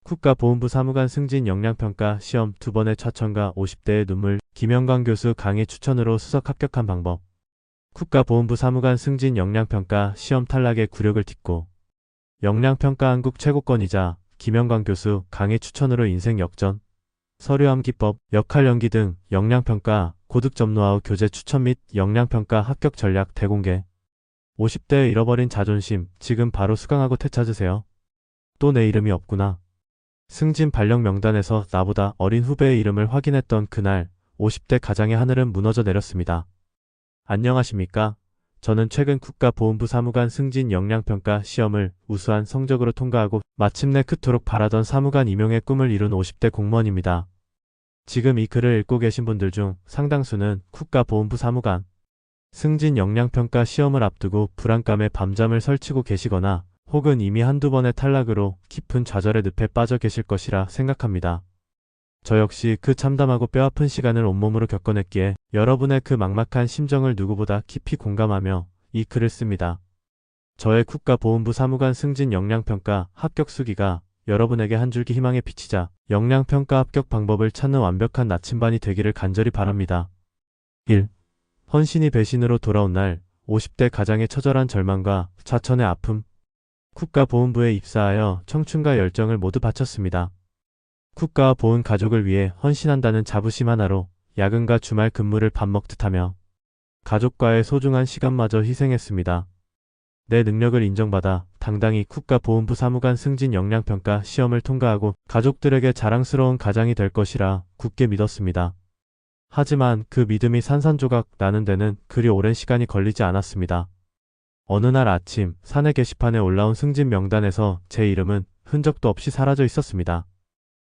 국가보훈부 사무관 승진 역량평가 시험 2번의 차천과 50대의 눈물, 김영광 교수 강의 추천으로 수석 합격한 방법. 국가보훈부 사무관 승진 역량평가 시험 탈락의 굴욕을 딛고 역량평가 한국 최고권이자 김영광 교수 강의 추천으로 인생 역전, 서류 암기법, 역할 연기 등 역량평가, 고득점 노하우 교재 추천 및 역량평가 합격 전략 대공개. 50대의 잃어버린 자존심, 지금 바로 수강하고 되찾으세요. 또 내 이름이 없구나. 승진 발령 명단에서 나보다 어린 후배의 이름을 확인했던 그날 50대 가장의 하늘은 무너져 내렸습니다. 안녕하십니까? 저는 최근 국가보훈부 사무관 승진 역량평가 시험을 우수한 성적으로 통과하고 마침내 그토록 바라던 사무관 임용의 꿈을 이룬 50대 공무원입니다. 지금 이 글을 읽고 계신 분들 중 상당수는 국가보훈부 사무관 승진 역량평가 시험을 앞두고 불안감에 밤잠을 설치고 계시거나 혹은 이미 한두 번의 탈락으로 깊은 좌절의 늪에 빠져 계실 것이라 생각합니다. 저 역시 그 참담하고 뼈아픈 시간을 온몸으로 겪어냈기에 여러분의 그 막막한 심정을 누구보다 깊이 공감하며 이 글을 씁니다. 저의 국가보훈부 사무관 승진 역량평가 합격 수기가 여러분에게 한 줄기 희망의 빛이자 역량평가 합격 방법을 찾는 완벽한 나침반이 되기를 간절히 바랍니다. 1. 헌신이 배신으로 돌아온 날 50대 가장의 처절한 절망과 좌천의 아픔. 국가보훈부에 입사하여 청춘과 열정을 모두 바쳤습니다. 국가와 보훈 가족을 위해 헌신한다는 자부심 하나로 야근과 주말 근무를 밥 먹듯 하며 가족과의 소중한 시간마저 희생했습니다. 내 능력을 인정받아 당당히 국가보훈부 사무관 승진 역량평가 시험을 통과하고 가족들에게 자랑스러운 가장이 될 것이라 굳게 믿었습니다. 하지만 그 믿음이 산산조각 나는 데는 그리 오랜 시간이 걸리지 않았습니다. 어느 날 아침 사내 게시판에 올라온 승진 명단에서 제 이름은 흔적도 없이 사라져 있었습니다.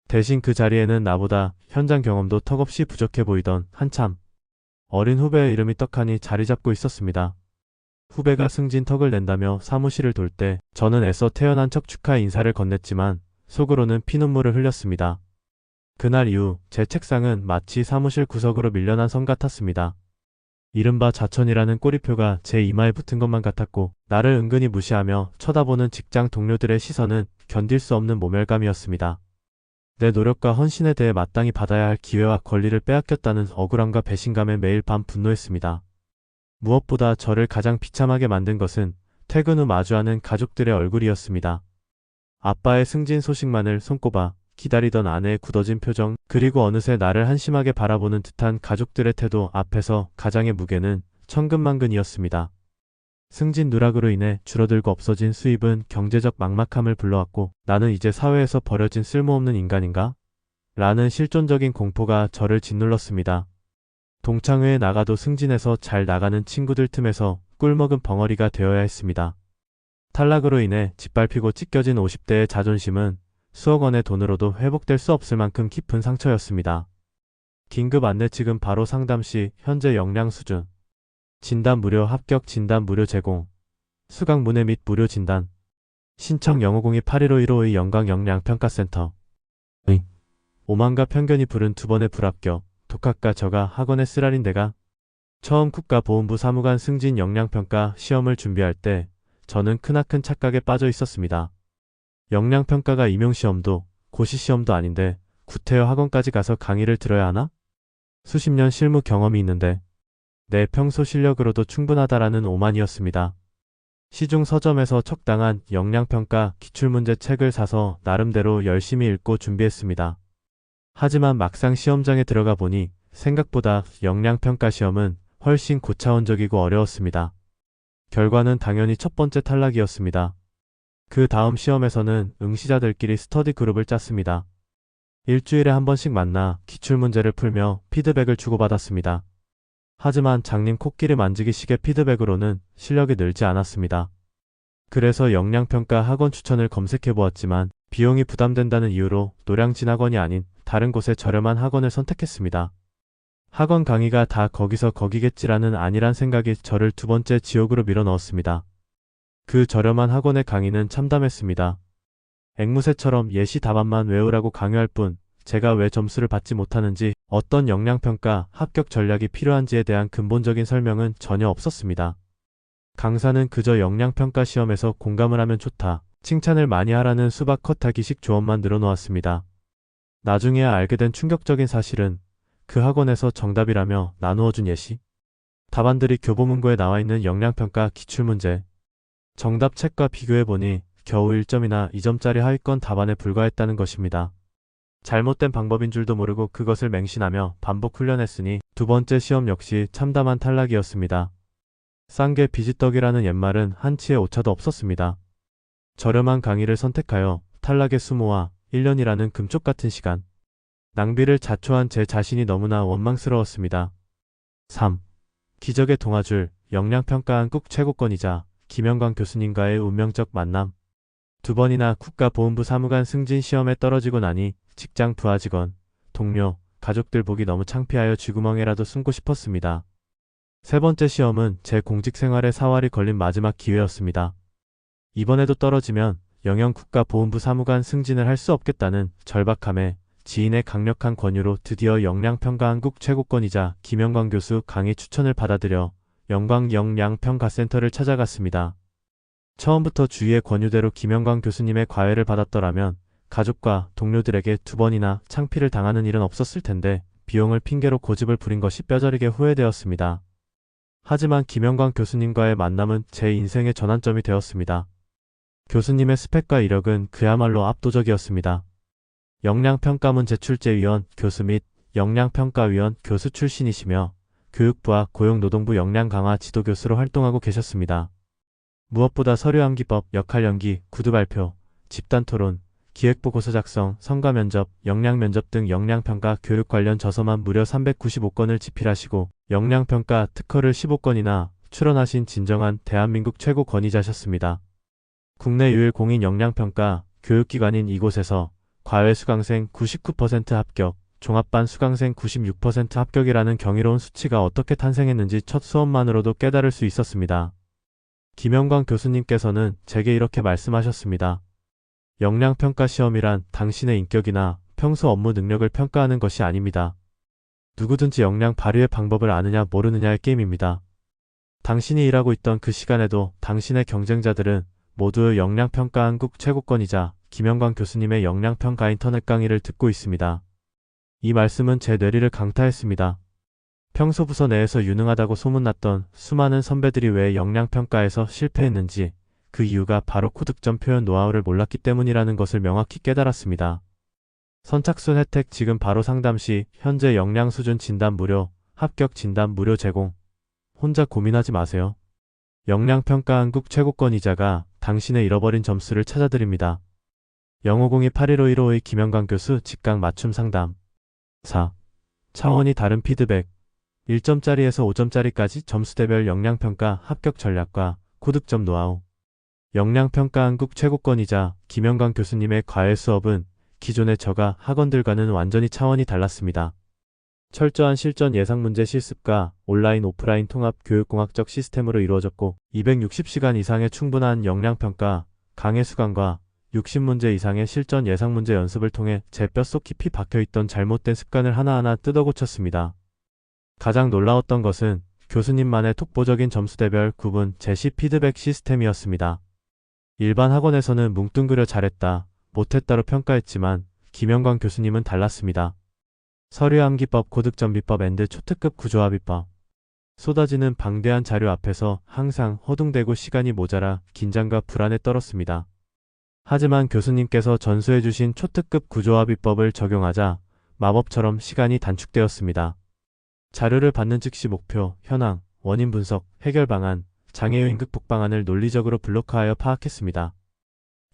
대신 그 자리에는 나보다 현장 경험도 턱없이 부족해 보이던 한참 어린 후배의 이름이 떡하니 자리 잡고 있었습니다. 후배가 승진 턱을 낸다며 사무실을 돌 때 저는 애써 태어난 척 축하 인사를 건넸지만 속으로는 피눈물을 흘렸습니다. 그날 이후 제 책상은 마치 사무실 구석으로 밀려난 성 같았습니다. 이른바 좌천이라는 꼬리표가 제 이마에 붙은 것만 같았고 나를 은근히 무시하며 쳐다보는 직장 동료들의 시선은 견딜 수 없는 모멸감이었습니다. 내 노력과 헌신에 대해 마땅히 받아야 할 기회와 권리를 빼앗겼다는 억울함과 배신감에 매일 밤 분노했습니다. 무엇보다 저를 가장 비참하게 만든 것은 퇴근 후 마주하는 가족들의 얼굴이었습니다. 아빠의 승진 소식만을 손꼽아 기다리던 아내의 굳어진 표정, 그리고 어느새 나를 한심하게 바라보는 듯한 가족들의 태도 앞에서 가장의 무게는 천근만근이었습니다. 승진 누락으로 인해 줄어들고 없어진 수입은 경제적 막막함을 불러왔고 나는 이제 사회에서 버려진 쓸모없는 인간인가? 라는 실존적인 공포가 저를 짓눌렀습니다. 동창회에 나가도 승진해서 잘 나가는 친구들 틈에서 꿀먹은 벙어리가 되어야 했습니다. 탈락으로 인해 짓밟히고 찢겨진 50대의 자존심은 수억 원의 돈으로도 회복될 수 없을 만큼 깊은 상처였습니다. 긴급 안내 지금 바로 상담 시 현재 역량 수준. 진단 무료 합격 진단 무료 제공. 수강 문의 및 무료 진단. 신청 0502-815152 영광 역량평가센터. 오만과 편견이 부른 두 번의 불합격. 독학과 저가 학원에 쓰라린 데가. 처음 국가보훈부 사무관 승진 역량평가 시험을 준비할 때 저는 크나큰 착각에 빠져 있었습니다. 역량평가가 임용시험도 고시시험도 아닌데 구태여 학원까지 가서 강의를 들어야 하나? 수십 년 실무 경험이 있는데 내 평소 실력으로도 충분하다라는 오만이었습니다. 시중 서점에서 척당한 역량평가 기출문제 책을 사서 나름대로 열심히 읽고 준비했습니다. 하지만 막상 시험장에 들어가 보니 생각보다 역량평가 시험은 훨씬 고차원적이고 어려웠습니다. 결과는 당연히 첫 번째 탈락이었습니다. 그 다음 시험에서는 응시자들끼리 스터디 그룹을 짰습니다. 일주일에 한 번씩 만나 기출문제를 풀며 피드백을 주고받았습니다. 하지만 장님 코끼리 만지기식의 피드백으로는 실력이 늘지 않았습니다. 그래서 역량평가 학원 추천을 검색해보았지만 비용이 부담된다는 이유로 노량진 학원이 아닌 다른 곳의 저렴한 학원을 선택했습니다. 학원 강의가 다 거기서 거기겠지라는 안일한 생각이 저를 두 번째 지옥으로 밀어넣었습니다. 그 저렴한 학원의 강의는 참담했습니다. 앵무새처럼 예시 답안만 외우라고 강요할 뿐 제가 왜 점수를 받지 못하는지 어떤 역량평가 합격 전략이 필요한지에 대한 근본적인 설명은 전혀 없었습니다. 강사는 그저 역량평가 시험에서 공감을 하면 좋다, 칭찬을 많이 하라는 수박 컷하기식 조언만 늘어놓았습니다. 나중에야 알게 된 충격적인 사실은 그 학원에서 정답이라며 나누어준 예시, 답안들이 교보문고에 나와 있는 영양평가 기출문제, 정답책과 비교해보니 겨우 1점이나 2점짜리 하위권 답안에 불과했다는 것입니다. 잘못된 방법인 줄도 모르고 그것을 맹신하며 반복 훈련했으니 두 번째 시험 역시 참담한 탈락이었습니다. 싼 게 비지떡이라는 옛말은 한치의 오차도 없었습니다. 저렴한 강의를 선택하여 탈락의 수모와 1년이라는 금쪽 같은 시간, 낭비를 자초한 제 자신이 너무나 원망스러웠습니다. 3. 기적의 동화줄, 영양평가 한국 최고권이자 김영광 교수님과의 운명적 만남. 두 번이나 국가보훈부 사무관 승진 시험에 떨어지고 나니 직장 부하 직원, 동료, 가족들 보기 너무 창피하여 쥐구멍에라도 숨고 싶었습니다. 세 번째 시험은 제 공직 생활에 사활이 걸린 마지막 기회였습니다. 이번에도 떨어지면 영영 국가보훈부 사무관 승진을 할 수 없겠다는 절박함에 지인의 강력한 권유로 드디어 영양평가 한국 최고권이자 김영광 교수 강의 추천을 받아들여 영광영양평가센터를 찾아갔습니다. 처음부터 주위의 권유대로 김영광 교수님의 과외를 받았더라면 가족과 동료들에게 두 번이나 창피를 당하는 일은 없었을 텐데 비용을 핑계로 고집을 부린 것이 뼈저리게 후회되었습니다. 하지만 김영광 교수님과의 만남은 제 인생의 전환점이 되었습니다. 교수님의 스펙과 이력은 그야말로 압도적이었습니다. 영양평가문 제출제위원 교수 및 영양평가위원 교수 출신이시며 교육부와 고용노동부 역량강화 지도교수로 활동하고 계셨습니다. 무엇보다 서류암기법, 역할연기, 구두발표, 집단토론, 기획보고서 작성, 성과면접, 역량면접 등 역량평가 교육 관련 저서만 무려 395건을 집필하시고 역량평가 특허를 15건이나 출원하신 진정한 대한민국 최고 권위자셨습니다. 국내 유일 공인 역량평가 교육기관인 이곳에서 과외 수강생 99% 합격, 종합반 수강생 96% 합격이라는 경이로운 수치가 어떻게 탄생했는지 첫 수업만으로도 깨달을 수 있었습니다. 김영광 교수님께서는 제게 이렇게 말씀하셨습니다. 역량평가 시험이란 당신의 인격이나 평소 업무 능력을 평가하는 것이 아닙니다. 누구든지 역량 발휘의 방법을 아느냐 모르느냐의 게임입니다. 당신이 일하고 있던 그 시간에도 당신의 경쟁자들은 모두 역량평가 한국 최고권이자 김영광 교수님의 역량평가 인터넷 강의를 듣고 있습니다. 이 말씀은 제 뇌리를 강타했습니다. 평소 부서 내에서 유능하다고 소문났던 수많은 선배들이 왜 역량평가에서 실패했는지 그 이유가 바로 코득점 표현 노하우를 몰랐기 때문이라는 것을 명확히 깨달았습니다. 선착순 혜택 지금 바로 상담 시 현재 역량 수준 진단 무료, 합격 진단 무료 제공. 혼자 고민하지 마세요. 역량평가 한국 최고권이자가 당신의 잃어버린 점수를 찾아드립니다. 0502-815-1552 김영광 교수 직강 맞춤 상담. 4. 차원이 다른 피드백. 1점짜리에서 5점짜리까지 점수대별 역량평가 합격 전략과 코득점 노하우. 역량평가 한국 최고권이자 김영광 교수님의 과외 수업은 기존의 저가 학원들과는 완전히 차원이 달랐습니다. 철저한 실전 예상 문제 실습과 온라인 오프라인 통합 교육공학적 시스템으로 이루어졌고 260시간 이상의 충분한 역량평가, 강의 수강과 60문제 이상의 실전 예상 문제 연습을 통해 제 뼛속 깊이 박혀있던 잘못된 습관을 하나하나 뜯어고쳤습니다. 가장 놀라웠던 것은 교수님만의 독보적인 점수대별 구분 제시 피드백 시스템이었습니다. 일반 학원에서는 뭉뚱그려 잘했다, 못했다로 평가했지만 김영광 교수님은 달랐습니다. 서류암기법, 고득점비법 앤드 초특급 구조화비법. 쏟아지는 방대한 자료 앞에서 항상 허둥대고 시간이 모자라 긴장과 불안에 떨었습니다. 하지만 교수님께서 전수해주신 초특급 구조화비법을 적용하자 마법처럼 시간이 단축되었습니다. 자료를 받는 즉시 목표, 현황, 원인 분석, 해결 방안, 장애 요인 극복 방안을 논리적으로 블록화하여 파악했습니다.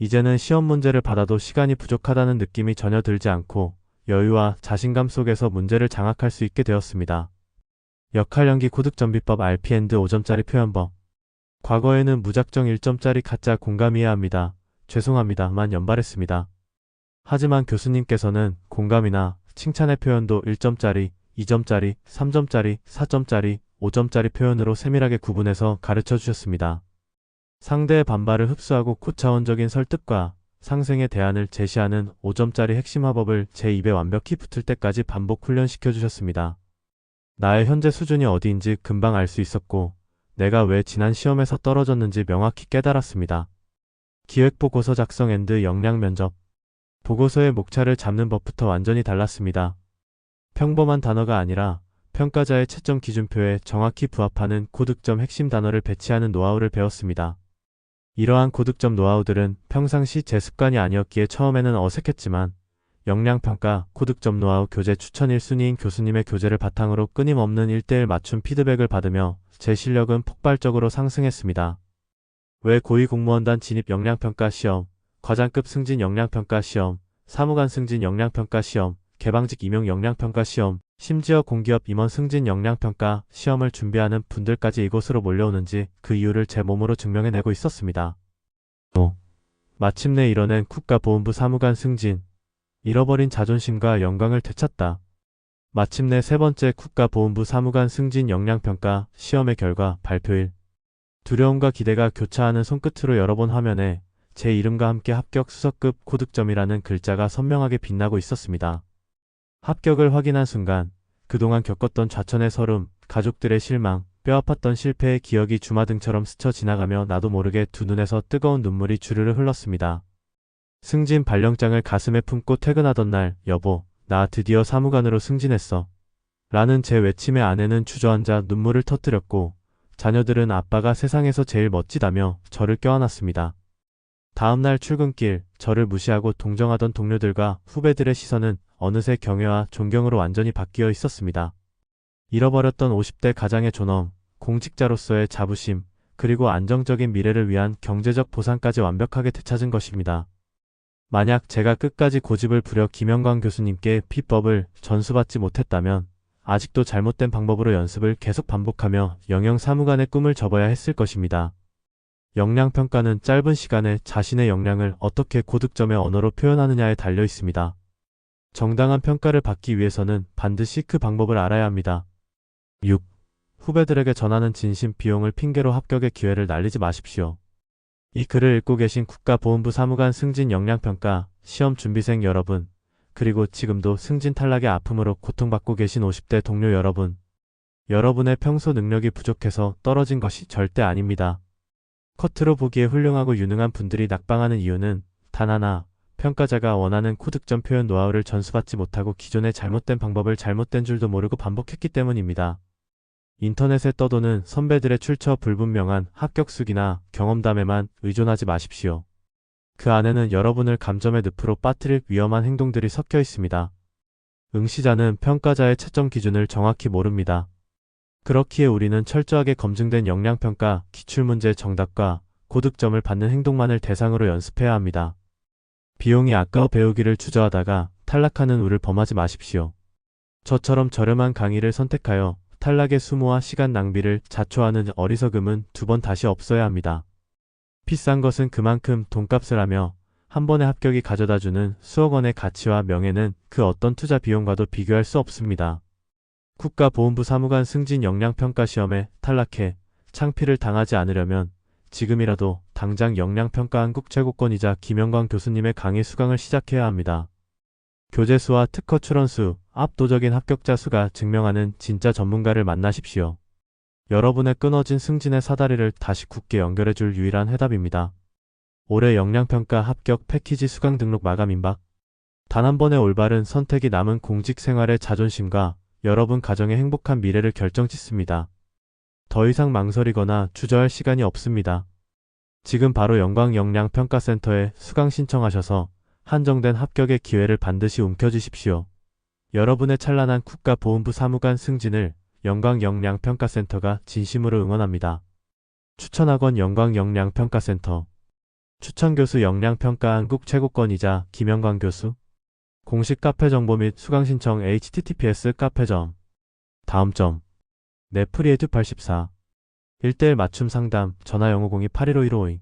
이제는 시험 문제를 받아도 시간이 부족하다는 느낌이 전혀 들지 않고 여유와 자신감 속에서 문제를 장악할 수 있게 되었습니다. 역할연기 고득점비법 RP&D 5점짜리 표현법. 과거에는 무작정 1점짜리 가짜 공감이어야 합니다. 죄송합니다만 연발했습니다. 하지만 교수님께서는 공감이나 칭찬의 표현도 1점짜리, 2점짜리, 3점짜리, 4점짜리, 5점짜리 표현으로 세밀하게 구분해서 가르쳐 주셨습니다. 상대의 반발을 흡수하고 고차원적인 설득과 상생의 대안을 제시하는 5점짜리 핵심 화법을 제 입에 완벽히 붙을 때까지 반복 훈련시켜 주셨습니다. 나의 현재 수준이 어디인지 금방 알 수 있었고 내가 왜 지난 시험에서 떨어졌는지 명확히 깨달았습니다. 기획보고서 작성 앤드 역량 면접. 보고서의 목차를 잡는 법부터 완전히 달랐습니다. 평범한 단어가 아니라 평가자의 채점 기준표에 정확히 부합하는 고득점 핵심 단어를 배치하는 노하우를 배웠습니다. 이러한 고득점 노하우들은 평상시 제 습관이 아니었기에 처음에는 어색했지만 역량평가, 고득점 노하우 교재 추천 1순위인 교수님의 교재를 바탕으로 끊임없는 1:1 맞춤 피드백을 받으며 제 실력은 폭발적으로 상승했습니다. 왜 고위공무원단 진입 역량평가 시험, 과장급 승진 역량평가 시험, 사무관 승진 역량평가 시험, 개방직 임용 역량평가 시험, 심지어 공기업 임원 승진 역량평가 시험을 준비하는 분들까지 이곳으로 몰려오는지 그 이유를 제 몸으로 증명해내고 있었습니다. 마침내 이뤄낸 국가보훈부 사무관 승진. 잃어버린 자존심과 영광을 되찾다. 마침내 세 번째 국가보훈부 사무관 승진 역량평가 시험의 결과 발표일. 두려움과 기대가 교차하는 손끝으로 열어본 화면에 제 이름과 함께 합격 수석급 고득점이라는 글자가 선명하게 빛나고 있었습니다. 합격을 확인한 순간 그동안 겪었던 좌천의 서름, 가족들의 실망, 뼈아팠던 실패의 기억이 주마등처럼 스쳐 지나가며 나도 모르게 두 눈에서 뜨거운 눈물이 주르르 흘렀습니다. 승진 발령장을 가슴에 품고 퇴근하던 날, 여보, 나 드디어 사무관으로 승진했어. 라는 제 외침에 아내는 주저앉아 눈물을 터뜨렸고 자녀들은 아빠가 세상에서 제일 멋지다며 저를 껴안았습니다. 다음날 출근길, 저를 무시하고 동정하던 동료들과 후배들의 시선은 어느새 경외와 존경으로 완전히 바뀌어 있었습니다. 잃어버렸던 50대 가장의 존엄, 공직자로서의 자부심, 그리고 안정적인 미래를 위한 경제적 보상까지 완벽하게 되찾은 것입니다. 만약 제가 끝까지 고집을 부려 김영광 교수님께 비법을 전수받지 못했다면 아직도 잘못된 방법으로 연습을 계속 반복하며 영영사무관의 꿈을 접어야 했을 것입니다. 역량평가는 짧은 시간에 자신의 역량을 어떻게 고득점의 언어로 표현하느냐에 달려 있습니다. 정당한 평가를 받기 위해서는 반드시 그 방법을 알아야 합니다. 6. 후배들에게 전하는 진심 비용을 핑계로 합격의 기회를 날리지 마십시오. 이 글을 읽고 계신 국가보훈부 사무관 승진 역량평가 시험 준비생 여러분, 그리고 지금도 승진 탈락의 아픔으로 고통받고 계신 50대 동료 여러분, 여러분의 평소 능력이 부족해서 떨어진 것이 절대 아닙니다. 겉으로 보기에 훌륭하고 유능한 분들이 낙방하는 이유는 단 하나, 평가자가 원하는 고득점 표현 노하우를 전수받지 못하고 기존의 잘못된 방법을 잘못된 줄도 모르고 반복했기 때문입니다. 인터넷에 떠도는 선배들의 출처 불분명한 합격수기나 경험담에만 의존하지 마십시오. 그 안에는 여러분을 감점의 늪으로 빠뜨릴 위험한 행동들이 섞여 있습니다. 응시자는 평가자의 채점 기준을 정확히 모릅니다. 그렇기에 우리는 철저하게 검증된 역량평가, 기출문제 정답과 고득점을 받는 행동만을 대상으로 연습해야 합니다. 비용이 아까워 배우기를 주저하다가 탈락하는 우를 범하지 마십시오. 저처럼 저렴한 강의를 선택하여 탈락의 수모와 시간 낭비를 자초하는 어리석음은 두 번 다시 없어야 합니다. 비싼 것은 그만큼 돈값을 하며 한 번의 합격이 가져다주는 수억 원의 가치와 명예는 그 어떤 투자 비용과도 비교할 수 없습니다. 국가보훈부 사무관 승진 역량평가 시험에 탈락해 창피를 당하지 않으려면 지금이라도 당장 역량평가 한국 최고권이자 김영광 교수님의 강의 수강을 시작해야 합니다. 교재수와 특허 출원수, 압도적인 합격자 수가 증명하는 진짜 전문가를 만나십시오. 여러분의 끊어진 승진의 사다리를 다시 굳게 연결해줄 유일한 해답입니다. 올해 역량평가 합격 패키지 수강 등록 마감 임박. 단 한 번의 올바른 선택이 남은 공직 생활의 자존심과 여러분 가정의 행복한 미래를 결정짓습니다. 더 이상 망설이거나 주저할 시간이 없습니다. 지금 바로 영광역량평가센터에 수강 신청하셔서 한정된 합격의 기회를 반드시 움켜쥐십시오. 여러분의 찬란한 국가보훈부 사무관 승진을 영광역량평가센터가 진심으로 응원합니다. 추천학원 영광역량평가센터. 추천교수 역량평가 한국 최고권이자 김영광 교수. 공식 카페 정보 및 수강 신청 https 카페점. 다음 점. 네프리에듀 84. 1:1 맞춤 상담 전화 0502-815-1552